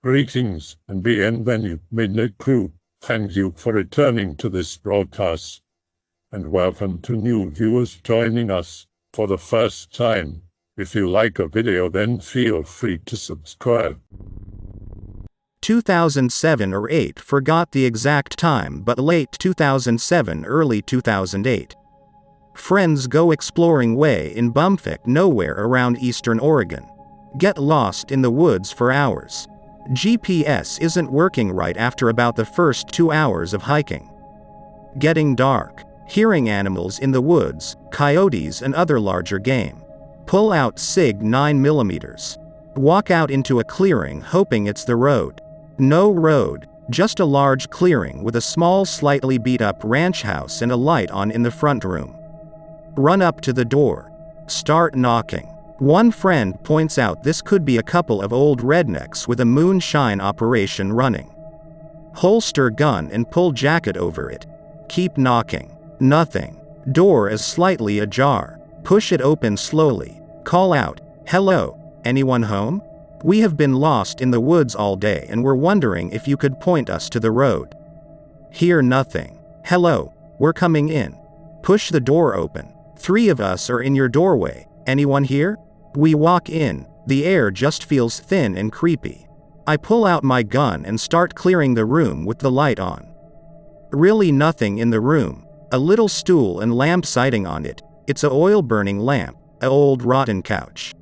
Greetings and bienvenue, Midnight Crew. Thank you for returning to this broadcast, and welcome to new viewers joining us for the first time. If you like a video, then feel free to subscribe. 2007 or 8, forgot the exact time, but late 2007, early 2008. Friends go exploring way in bumfuck nowhere around eastern Oregon. Get lost in the woods for hours. GPS isn't working right after about the first 2 hours of hiking. Getting dark. Hearing animals in the woods, coyotes and other larger game. Pull out SIG 9mm. Walk out into a clearing hoping it's the road. No road, just a large clearing with a small slightly beat up ranch house and a light on in the front room. Run up to the door. Start knocking. One friend points out this could be a couple of old rednecks with a moonshine operation running. Holster gun and pull jacket over it. Keep knocking. Nothing. Door is slightly ajar. Push it open slowly. Call out, "Hello, anyone home? We have been lost in the woods all day and we're wondering if you could point us to the road." Hear nothing. "Hello, we're coming in." Push the door open. 3 of us are in your doorway. Anyone here? We walk in. The air just feels thin and creepy. I pull out my gun and start clearing the room with the light on. Really nothing in the room. A little stool and lamp sighting on it. It's a oil-burning lamp, a old rotten couch.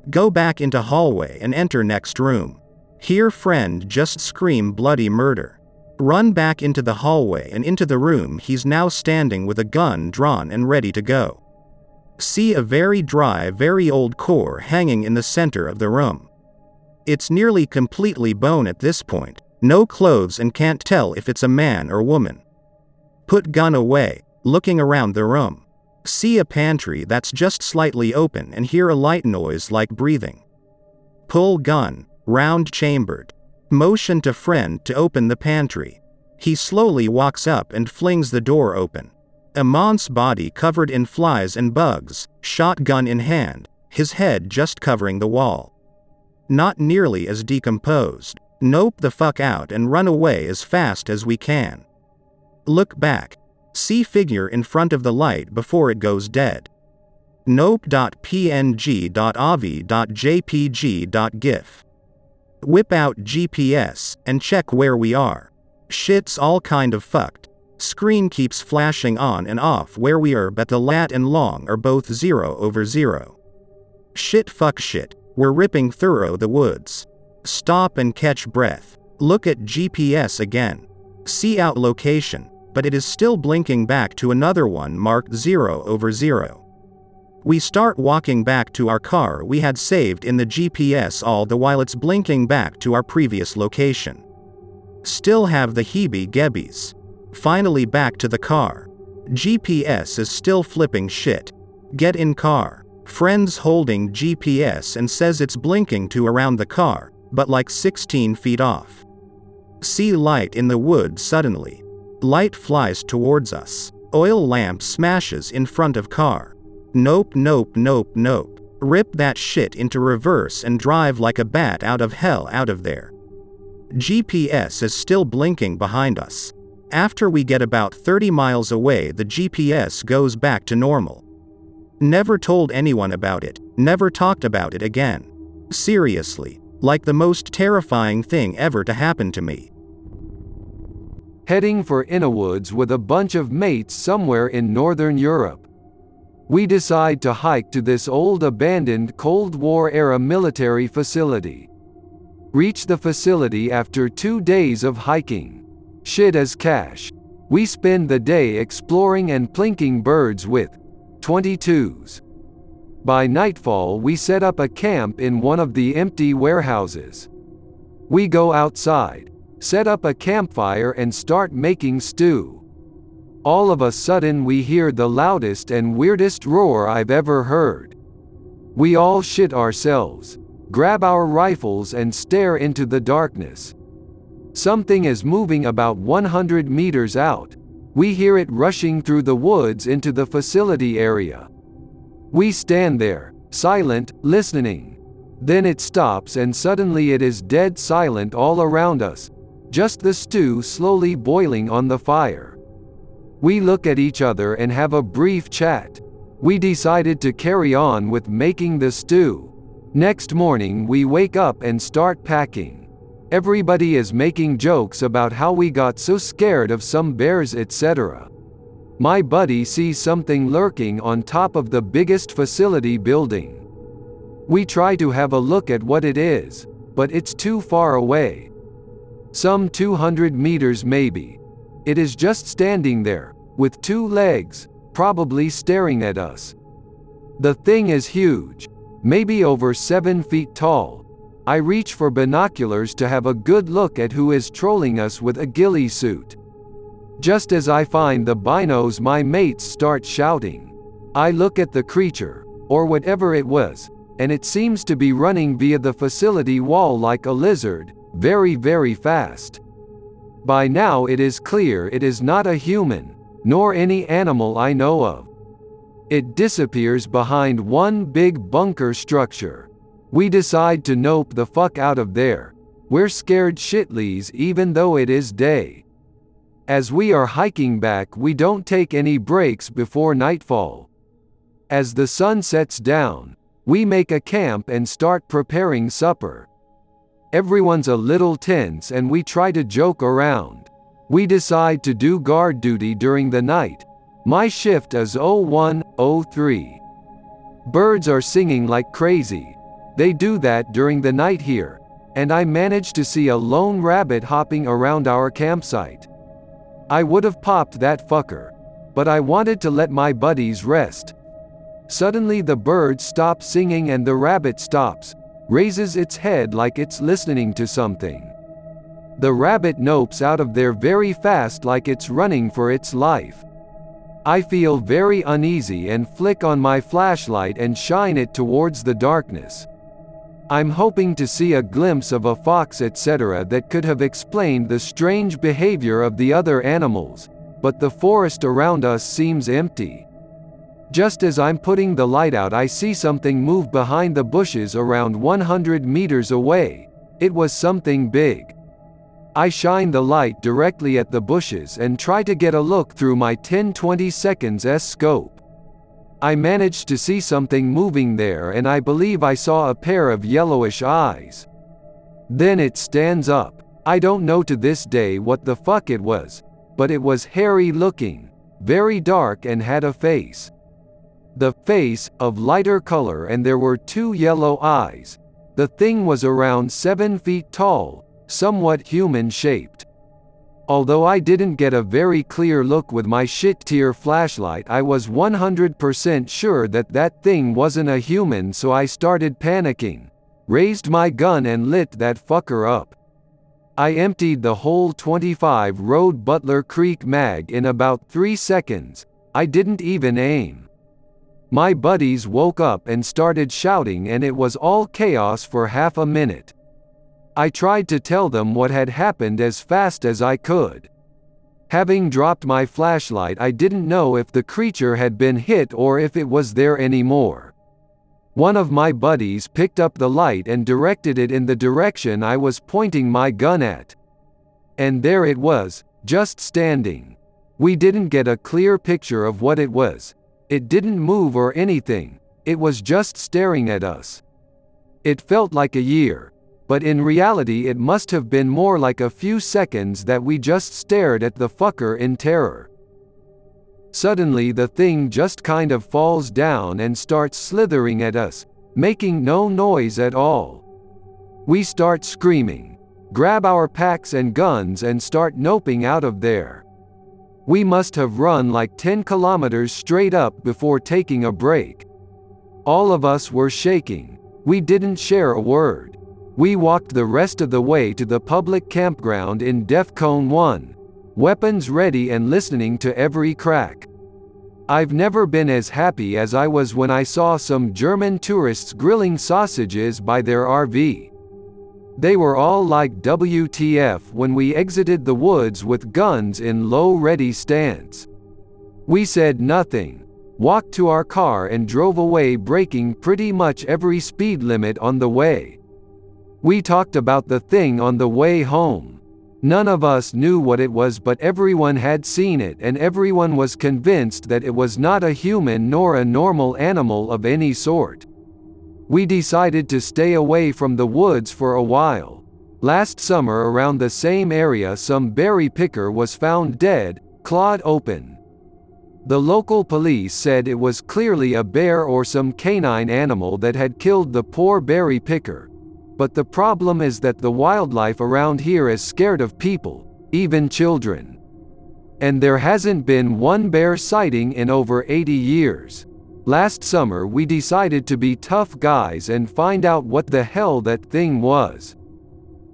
Go back into hallway and enter next room. Hear friend just scream bloody murder. Run back into the hallway and into the room he's now standing with a gun drawn and ready to go. See a very dry, very old core hanging in the center of the room. It's nearly completely bone at this point, no clothes and can't tell if it's a man or woman. Put gun away, looking around the room. See a pantry that's just slightly open and hear a light noise like breathing. Pull gun, round chambered. Motion to friend to open the pantry. He slowly walks up and flings the door open. A man's body covered in flies and bugs, shotgun in hand, his head just covering the wall. Not nearly as decomposed. Nope the fuck out and run away as fast as we can. Look back. See figure in front of the light before it goes dead. Nope.png.avi.jpg.gif. Whip out GPS and check where we are. Shit's all kind of fucked. Screen keeps flashing on and off where we are, but the lat and long are both 0/0. Shit fuck shit, we're ripping through the woods. Stop and catch breath. Look at GPS again. See out location, but it is still blinking back to another one marked 0/0. We start walking back to our car we had saved in the GPS all the while it's blinking back to our previous location. Still have the heebie-gebbies. Finally back to the car. GPS is still flipping shit. Get in car. Friend's holding GPS and says it's blinking to around the car, but like 16 feet off. See light in the woods suddenly. Light flies towards us. Oil lamp smashes in front of car. Nope nope nope nope. Rip that shit into reverse and drive like a bat out of hell out of there. GPS is still blinking behind us. After we get about 30 miles away the GPS goes back to normal. Never told anyone about it, never talked about it again. Seriously, like the most terrifying thing ever to happen to me. Heading for Innawoods with a bunch of mates somewhere in Northern Europe. We decide to hike to this old abandoned Cold War-era military facility. Reach the facility after 2 days of hiking. Shit as cash. We spend the day exploring and plinking birds with 22s. By nightfall we set up a camp in one of the empty warehouses. We go outside, set up a campfire and start making stew. All of a sudden we hear the loudest and weirdest roar I've ever heard. We all shit ourselves, grab our rifles and stare into the darkness. Something is moving about 100 meters out. We hear it rushing through the woods into the facility area. We stand there, silent, listening. Then it stops and suddenly it is dead silent all around us, just the stew slowly boiling on the fire. We look at each other and have a brief chat. We decided to carry on with making the stew. Next morning we wake up and start packing. Everybody is making jokes about how we got so scared of some bears, etc. My buddy sees something lurking on top of the biggest facility building. We try to have a look at what it is, but it's too far away. Some 200 meters maybe. It is just standing there, with two legs, probably staring at us. The thing is huge, maybe over 7 feet tall. I reach for binoculars to have a good look at who is trolling us with a ghillie suit. Just as I find the binos, my mates start shouting. I look at the creature, or whatever it was, and it seems to be running via the facility wall like a lizard, very, very fast. By now it is clear it is not a human, nor any animal I know of. It disappears behind one big bunker structure. We decide to nope the fuck out of there. We're scared shitleys even though it is day. As we are hiking back, we don't take any breaks before nightfall. As the sun sets down, we make a camp and start preparing supper. Everyone's a little tense and we try to joke around. We decide to do guard duty during the night. My shift is 01:03. Birds are singing like crazy. They do that during the night here, and I managed to see a lone rabbit hopping around our campsite. I would have popped that fucker, but I wanted to let my buddies rest. Suddenly the bird stops singing and the rabbit stops, raises its head like it's listening to something. The rabbit nopes out of there very fast like it's running for its life. I feel very uneasy and flick on my flashlight and shine it towards the darkness. I'm hoping to see a glimpse of a fox, etc. that could have explained the strange behavior of the other animals, but the forest around us seems empty. Just as I'm putting the light out, I see something move behind the bushes around 100 meters away. It was something big. I shine the light directly at the bushes and try to get a look through my 10-20 seconds scope. I managed to see something moving there and I believe I saw a pair of yellowish eyes. Then it stands up. I don't know to this day what the fuck it was, but it was hairy looking, very dark, and had a face. The face, of lighter color, and there were two yellow eyes. The thing was around 7 feet tall, somewhat human-shaped. Although I didn't get a very clear look with my shit-tier flashlight, I was 100% sure that that thing wasn't a human, so I started panicking, raised my gun and lit that fucker up. I emptied the whole 25 Road Butler Creek mag in about 3 seconds. I didn't even aim. My buddies woke up and started shouting and it was all chaos for half a minute. I tried to tell them what had happened as fast as I could. Having dropped my flashlight, I didn't know if the creature had been hit or if it was there anymore. One of my buddies picked up the light and directed it in the direction I was pointing my gun at. And there it was, just standing. We didn't get a clear picture of what it was. It didn't move or anything, it was just staring at us. It felt like a year, but in reality it must have been more like a few seconds that we just stared at the fucker in terror. Suddenly the thing just kind of falls down and starts slithering at us, making no noise at all. We start screaming, grab our packs and guns and start noping out of there. We must have run like 10 kilometers straight up before taking a break. All of us were shaking. We didn't share a word. We walked the rest of the way to the public campground in DEFCON 1, weapons ready and listening to every crack. I've never been as happy as I was when I saw some German tourists grilling sausages by their RV. They were all like WTF when we exited the woods with guns in low ready stance. We said nothing, walked to our car and drove away, breaking pretty much every speed limit on the way. We talked about the thing on the way home. None of us knew what it was, but everyone had seen it and everyone was convinced that it was not a human nor a normal animal of any sort. We decided to stay away from the woods for a while. Last summer around the same area some berry picker was found dead, clawed open. The local police said it was clearly a bear or some canine animal that had killed the poor berry picker. But the problem is that the wildlife around here is scared of people, even children. And there hasn't been one bear sighting in over 80 years. Last summer we decided to be tough guys and find out what the hell that thing was.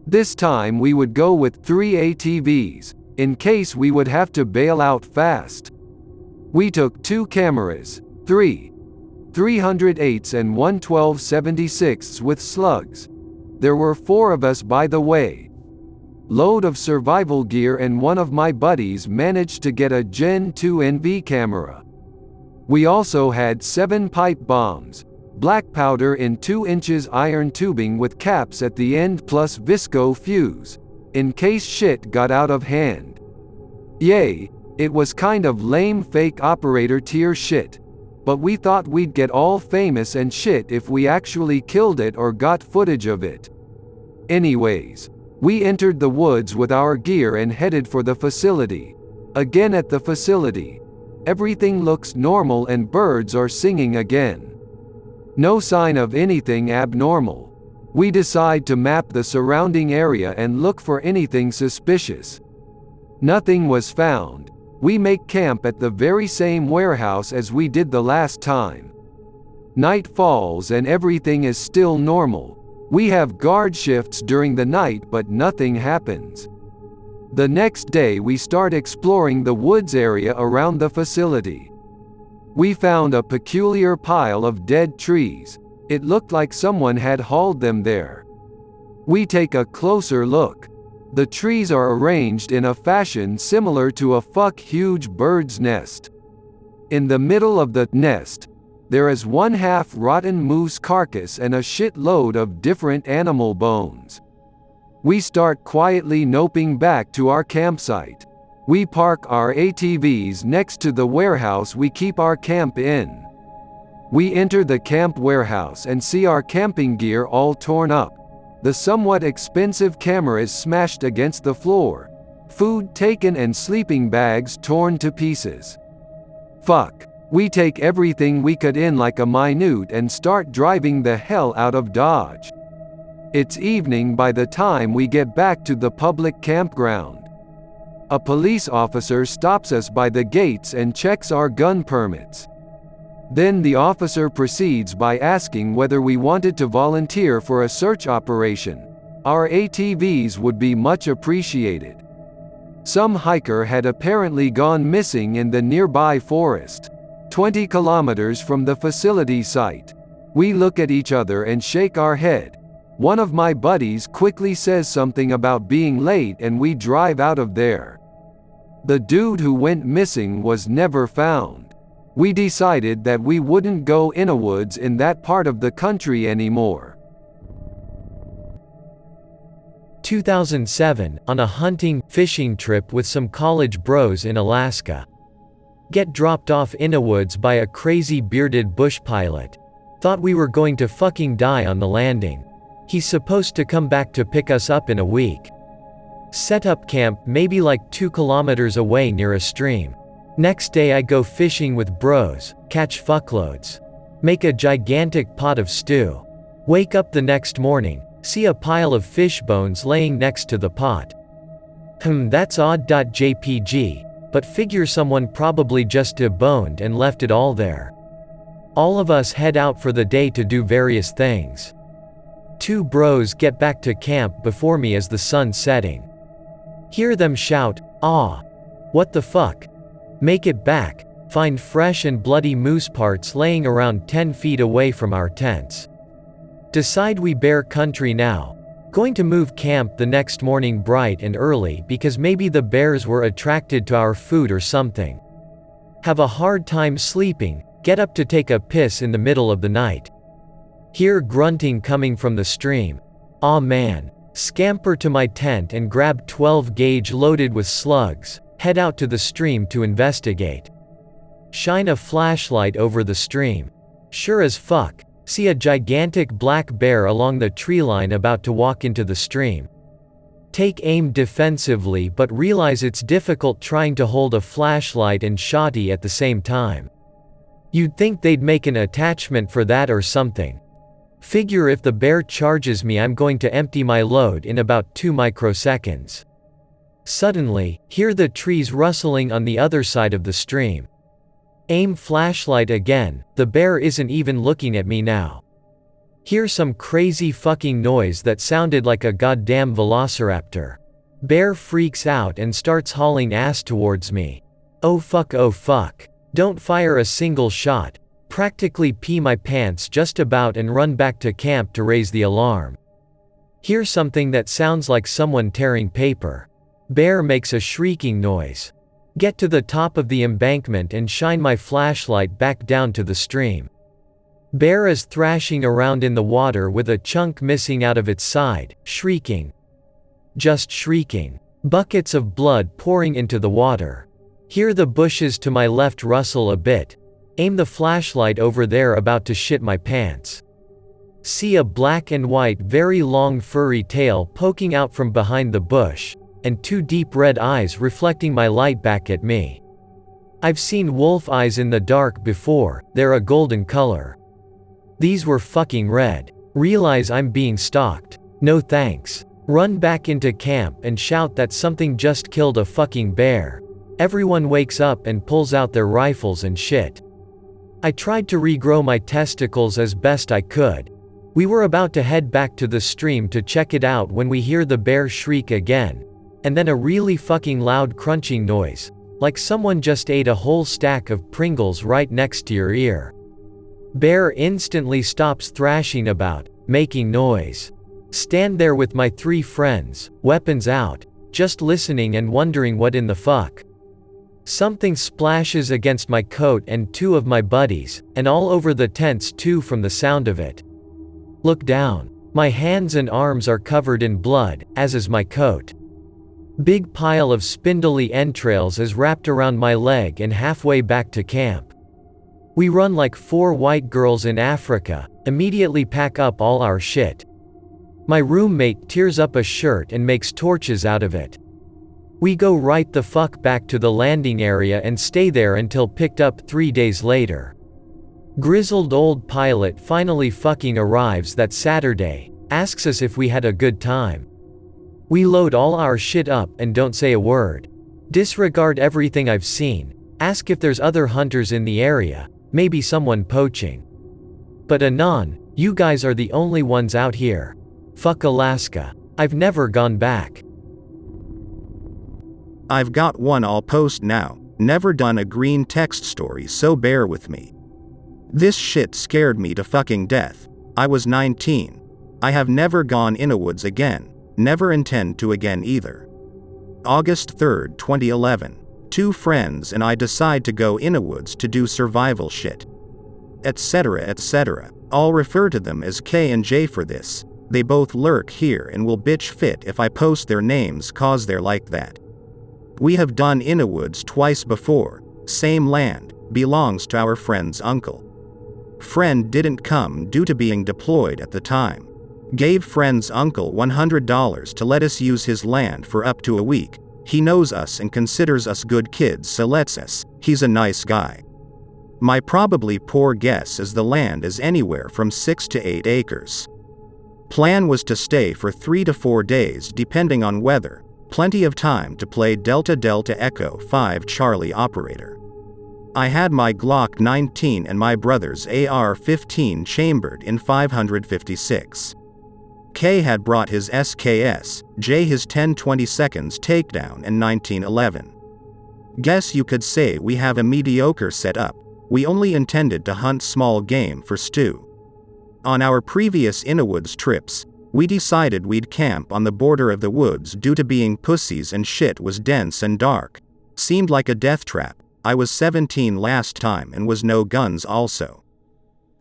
This time we would go with 3 ATVs, in case we would have to bail out fast. We took 2 cameras, 3 308s and 1 1276s with slugs. There were 4 of us, by the way. Load of survival gear, and one of my buddies managed to get a Gen 2 NV camera. We also had 7 pipe bombs, black powder in 2 inches iron tubing with caps at the end plus Visco fuse, in case shit got out of hand. Yay, it was kind of lame fake operator tier shit. But we thought we'd get all famous and shit if we actually killed it or got footage of it. Anyways, we entered the woods with our gear and headed for the facility. Again at the facility, everything looks normal and birds are singing again. No sign of anything abnormal. We decide to map the surrounding area and look for anything suspicious. Nothing was found. We make camp at the very same warehouse as we did the last time. Night falls and everything is still normal. We have guard shifts during the night, but nothing happens. The next day we start exploring the woods area around the facility. We found a peculiar pile of dead trees. It looked like someone had hauled them there. We take a closer look. The trees are arranged in a fashion similar to a huge bird's nest. In the middle of the nest, there is one half rotten moose carcass and a shitload of different animal bones. We start quietly noping back to our campsite. We park our ATVs next to the warehouse we keep our camp in. We enter the camp warehouse and see our camping gear all torn up. The somewhat expensive camera is smashed against the floor, food taken and sleeping bags torn to pieces. Fuck. We take everything we could in like a minute and start driving the hell out of Dodge. It's evening by the time we get back to the public campground. A police officer stops us by the gates and checks our gun permits. Then the officer proceeds by asking whether we wanted to volunteer for a search operation. Our ATVs would be much appreciated. Some hiker had apparently gone missing in the nearby forest, 20 kilometers from the facility site. We look at each other and shake our head. One of my buddies quickly says something about being late and we drive out of there. The dude who went missing was never found. We decided that we wouldn't go Innawoods in that part of the country anymore. 2007, on a hunting, fishing trip with some college bros in Alaska. Get dropped off Innawoods by a crazy bearded bush pilot. Thought we were going to fucking die on the landing. He's supposed to come back to pick us up in a week. Set up camp maybe like 2 kilometers away near a stream. Next day I go fishing with bros, catch fuckloads. Make a gigantic pot of stew. Wake up the next morning, see a pile of fish bones laying next to the pot. That's odd.jpg, but figure someone probably just deboned and left it all there. All of us head out for the day to do various things. 2 bros get back to camp before me as the sun's setting. Hear them shout, "Aw! What the fuck?" Make it back, find fresh and bloody moose parts laying around 10 feet away from our tents. Decide we bear country now. Going to move camp the next morning bright and early because maybe the bears were attracted to our food or something. Have a hard time sleeping, Get up to take a piss in the middle of the night. Hear grunting coming from the stream. Aw man. Scamper to my tent and grab 12 gauge loaded with slugs. Head out to the stream to investigate. Shine a flashlight over the stream. Sure as fuck, see a gigantic black bear along the tree line about to walk into the stream. Take aim defensively but realize it's difficult trying to hold a flashlight and shotty at the same time. You'd think they'd make an attachment for that or something. Figure if the bear charges me I'm going to empty my load in about 2 microseconds. Suddenly, hear the trees rustling on the other side of the stream. Aim flashlight again, the bear isn't even looking at me now. Hear some crazy fucking noise that sounded like a goddamn velociraptor. Bear freaks out and starts hauling ass towards me. Oh fuck, oh fuck. Don't fire a single shot. Practically pee my pants just about and run back to camp to raise the alarm. Hear something that sounds like someone tearing paper. Bear makes a shrieking noise. Get to the top of the embankment and shine my flashlight back down to the stream. Bear is thrashing around in the water with a chunk missing out of its side, shrieking. Just shrieking. Buckets of blood pouring into the water. Hear the bushes to my left rustle a bit. Aim the flashlight over there about to shit my pants. See a black and white very long furry tail poking out from behind the bush, and 2 deep red eyes reflecting my light back at me. I've seen wolf eyes in the dark before, they're a golden color. These were fucking red. Realize I'm being stalked. No thanks. Run back into camp and shout that something just killed a fucking bear. Everyone wakes up and pulls out their rifles and shit. I tried to regrow my testicles as best I could. We were about to head back to the stream to check it out when we hear the bear shriek again. And then a really fucking loud crunching noise, like someone just ate a whole stack of Pringles right next to your ear. Bear instantly stops thrashing about, making noise. Stand there with my 3 friends, weapons out, just listening and wondering what in the fuck. Something splashes against my coat and 2 of my buddies, and all over the tents too from the sound of it. Look down. My hands and arms are covered in blood, as is my coat. Big pile of spindly entrails is wrapped around my leg and halfway back to camp. We run like 4 white girls in Africa, immediately pack up all our shit. My roommate tears up a shirt and makes torches out of it. We go right the fuck back to the landing area and stay there until picked up 3 days later. Grizzled old pilot finally fucking arrives that Saturday, asks us if we had a good time. We load all our shit up and don't say a word. Disregard everything I've seen, ask if there's other hunters in the area, maybe someone poaching. But Anon, you guys are the only ones out here. Fuck Alaska. I've never gone back. I've got one I'll post now. Never done a Greentext story, so bear with me. This shit scared me to fucking death. I was 19. I have never gone Innawoods again. Never intend to again either. August 3rd, 2011. 2 friends and I decide to go Innawoods to do survival shit. Etc. etc. I'll refer to them as K and J for this. They both lurk here and will bitch fit if I post their names cause they're like that. We have done Innawoods twice before. Same land, belongs to our friend's uncle. Friend didn't come due to being deployed at the time. Gave friend's uncle $100 to let us use his land for up to a week. He knows us and considers us good kids, so lets us. He's a nice guy. My probably poor guess is the land is anywhere from 6 to 8 acres. Plan was to stay for 3 to 4 days depending on weather. Plenty of time to play Delta Delta Echo 5 Charlie operator. I had my Glock 19 and my brother's AR-15 chambered in 556. K had brought his SKS, J his 10-22 takedown and 1911. Guess you could say we have a mediocre setup. We only intended to hunt small game for stew. On our previous Innawoods trips, we decided we'd camp on the border of the woods due to being pussies and shit was dense and dark. Seemed like a death trap. I was 17 last time and was no guns also.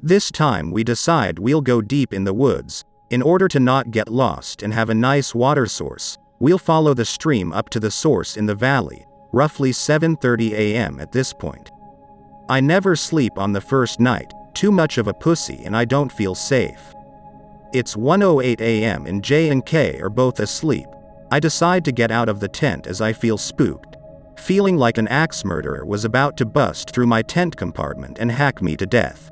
This time we decide we'll go deep in the woods. In order to not get lost and have a nice water source, we'll follow the stream up to the source in the valley, roughly 7:30 a.m. at this point. I never sleep on the first night, too much of a pussy and I don't feel safe. It's 1:08 a.m. and J and K are both asleep. I decide to get out of the tent as I feel spooked, feeling like an axe murderer was about to bust through my tent compartment and hack me to death.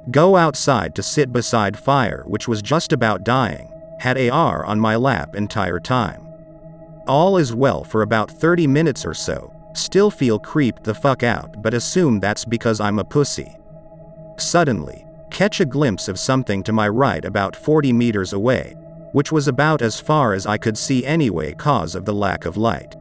Go outside to sit beside fire which was just about dying, had AR on my lap entire time. All is well for about 30 minutes or so, still feel creeped the fuck out but assume that's because I'm a pussy. Suddenly, catch a glimpse of something to my right about 40 meters away, which was about as far as I could see anyway cause of the lack of light.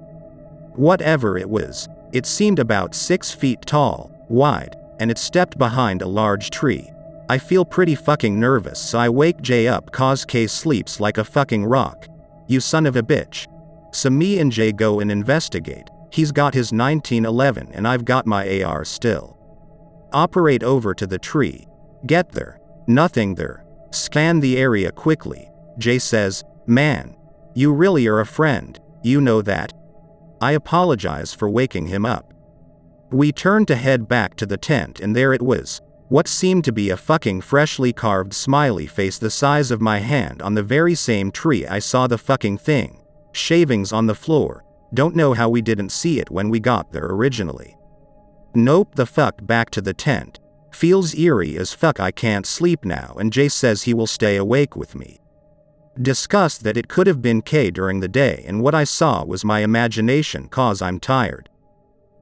Whatever it was, it seemed about 6 feet tall, wide, and it stepped behind a large tree. I feel pretty fucking nervous so I wake Jay up cause K sleeps like a fucking rock. You son of a bitch. So me and Jay go and investigate. He's got his 1911 and I've got my AR still. Operate over to the tree. Get there. Nothing there. Scan the area quickly. Jay says, "Man, you really are a friend, you know that?" I apologize for waking him up. We turned to head back to the tent and there it was, what seemed to be a fucking freshly carved smiley face the size of my hand on the very same tree I saw the fucking thing. Shavings on the floor. Don't know how we didn't see it when we got there originally. Nope the fuck back to the tent. Feels eerie as fuck I can't sleep now and Jay says he will stay awake with me. Discuss that it could have been K during the day and what I saw was my imagination cause I'm tired.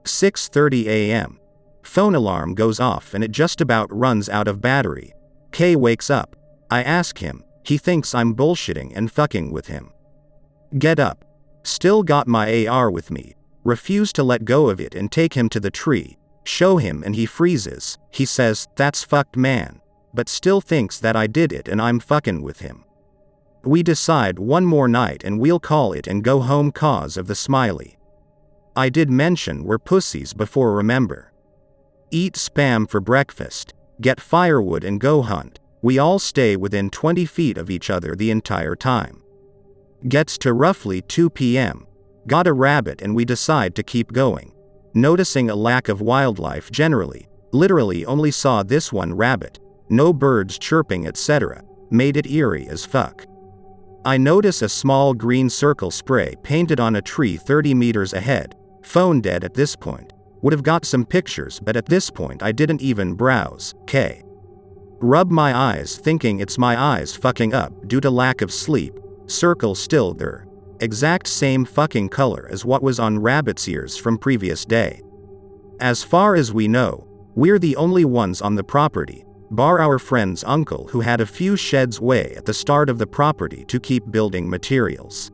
6:30 a.m. Phone alarm goes off and it just about runs out of battery. K wakes up. I ask him, he thinks I'm bullshitting and fucking with him. Get up. Still got my AR with me. Refuse to let go of it and take him to the tree. Show him and he freezes. He says, "That's fucked man." But still thinks that I did it and I'm fucking with him. We decide one more night and we'll call it and go home cause of the smiley. I did mention we're pussies before, remember. Eat spam for breakfast. Get firewood and go hunt. We all stay within 20 feet of each other the entire time. Gets to roughly 2 p.m. Got a rabbit and we decide to keep going. Noticing a lack of wildlife generally. Literally only saw this one rabbit. No birds chirping etc. Made it eerie as fuck. I notice a small green circle spray painted on a tree 30 meters ahead. Phone dead at this point. Would have got some pictures but at this point I didn't even browse. K. Rub my eyes thinking it's my eyes fucking up due to lack of sleep. Circle still there. Exact same fucking color as what was on rabbit's ears from previous day. As far as we know, we're the only ones on the property, bar our friend's uncle who had a few sheds way at the start of the property to keep building materials.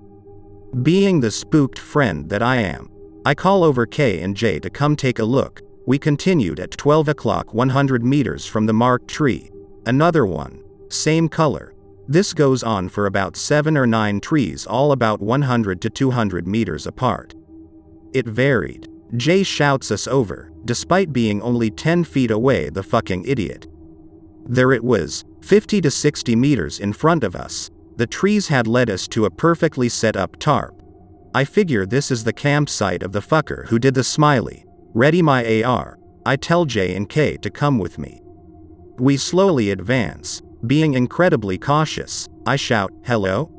Being the spooked friend that I am, I call over K and J to come take a look. We continued at 12 o'clock 100 meters from the marked tree. Another one. Same color. This goes on for about 7 or 9 trees all about 100 to 200 meters apart. It varied. Jay shouts us over, despite being only 10 feet away the fucking idiot. There it was, 50 to 60 meters in front of us. The trees had led us to a perfectly set up tarp. I figure this is the campsite of the fucker who did the smiley. Ready my AR. I tell J and K to come with me. We slowly advance. Being incredibly cautious, I shout, "Hello?"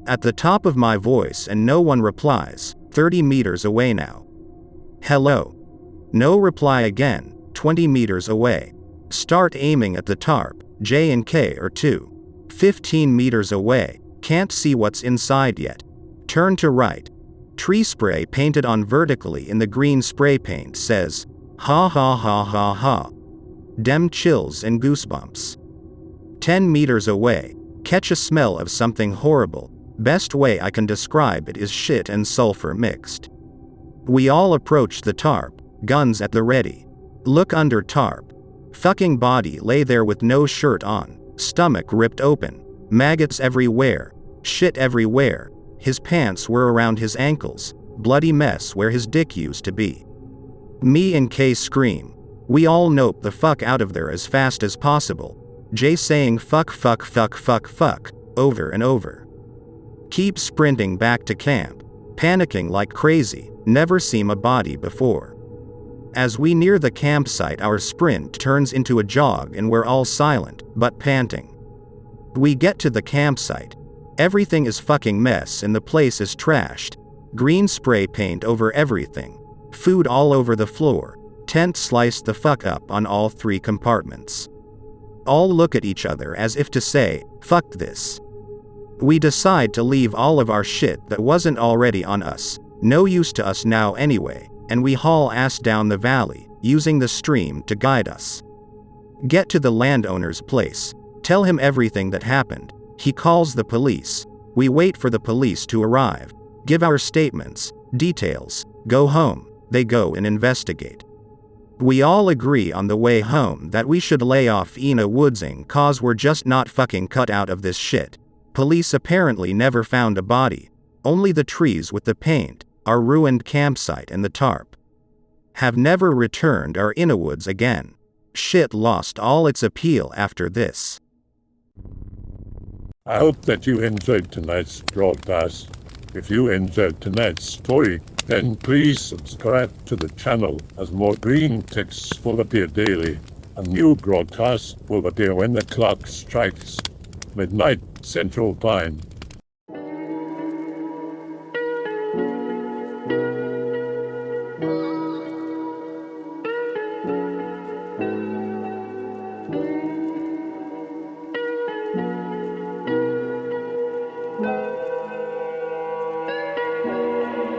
at the top of my voice and no one replies, 30 meters away now. "Hello?" No reply again, 20 meters away. Start aiming at the tarp. J and K are 15 meters away, can't see what's inside yet. Turn to right. Tree spray painted on vertically in the green spray paint says, "Ha ha ha ha ha." Dem chills and goosebumps. 10 meters away, catch a smell of something horrible. Best way I can describe it is shit and sulfur mixed. We all approach the tarp, guns at the ready. Look under tarp. Fucking body lay there with no shirt on, stomach ripped open, maggots everywhere, shit everywhere. His pants were around his ankles, bloody mess where his dick used to be. Me and Kay scream. We all nope the fuck out of there as fast as possible. Jay saying fuck fuck fuck fuck fuck over and over. Keep sprinting back to camp, panicking like crazy, never seen a body before. As we near the campsite, our sprint turns into a jog and we're all silent, but panting. We get to the campsite. Everything is fucking mess and the place is trashed. Green spray paint over everything. Food all over the floor. Tent sliced the fuck up on all 3 compartments. All look at each other as if to say, fuck this. We decide to leave all of our shit that wasn't already on us, no use to us now anyway, and we haul ass down the valley, using the stream to guide us. Get to the landowner's place. Tell him everything that happened. He calls the police. We wait for the police to arrive. Give our statements, details, go home. They go and investigate. We all agree on the way home that we should lay off Innawoodsing cause we're just not fucking cut out of this shit. Police apparently never found a body. Only the trees with the paint, our ruined campsite and the tarp. Have never returned our Innawoods again. Shit lost all its appeal after this. I hope that you enjoyed tonight's broadcast. If you enjoyed tonight's story, then please subscribe to the channel as more Greentext will appear daily. A new broadcast will appear when the clock strikes midnight Central Time.